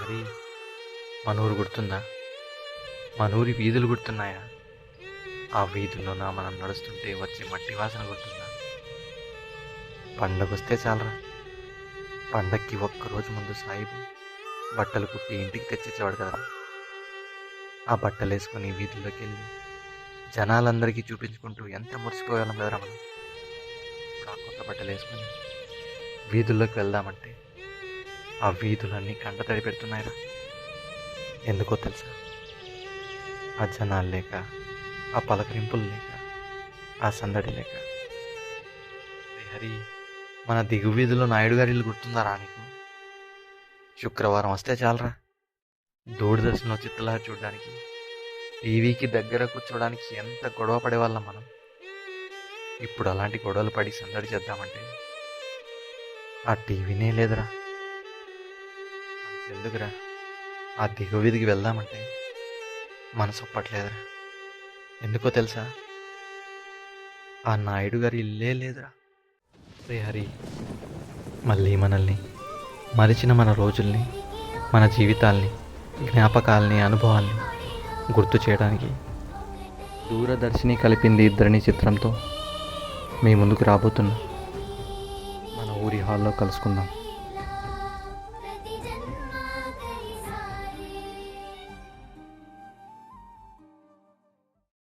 హరి, మన ఊరు గుర్తుందా? మన ఊరి వీధులు గుర్తున్నాయా? ఆ వీధుల్లోన మనం నడుస్తుంటే వచ్చే మట్టి వాసన గుర్తుందా? పండగొస్తే చాలరా, పండక్కి ఒక్కరోజు ముందు సాయిబు బట్టలు కుట్టి ఇంటికి తెచ్చిచ్చేవాడు కదా. ఆ బట్టలు వేసుకుని వీధుల్లోకి వెళ్ళి జనాలందరికీ చూపించుకుంటూ ఎంత మురిసిపోయాం కదరా మనం. ఇప్పుడు ఆ కొత్త బట్టలు వేసుకొని వీధుల్లోకి వెళ్దామంటే ఆ వీధులన్నీ కంట తడి పెడుతున్నాయిరా. ఎందుకో తెలుసా? ఆ జనాలు లేక, ఆ పలకరింపులు లేక, ఆ సందడి లేక. రే హరి, మన దిగు వీధిలో నాయుడు గారి ఇల్లు గుర్తుందారా నీకు? శుక్రవారం వస్తే చాలరా, దూరదర్శన్లో చిత్రలహరి చూడడానికి, టీవీకి దగ్గర కూర్చోడానికి ఎంత గొడవ పడేవాళ్ళం మనం. ఇప్పుడు అలాంటి గొడవలు పడి సందడి చేద్దామంటే ఆ టీవీనే లేదురా. ఎందుకురా, ఆ దిగు వీధికి వెళ్దామంటే మనసు ఒప్పట్లేదురా. ఎందుకో తెలుసా? ఆ నాయుడు గారి ఇల్లే లేదురా. రే హరి, మళ్ళీ మనల్ని మరిచిన మన రోజుల్ని, మన జీవితాల్ని, జ్ఞాపకాల్ని, అనుభవాల్ని గుర్తు చేయడానికి దూరదర్శిని కలిపింది ఇద్దరిని చిత్రంతో మీ ముందుకు రాబోతున్నా. మన ఊరి హాల్లో కలుసుకుందాం.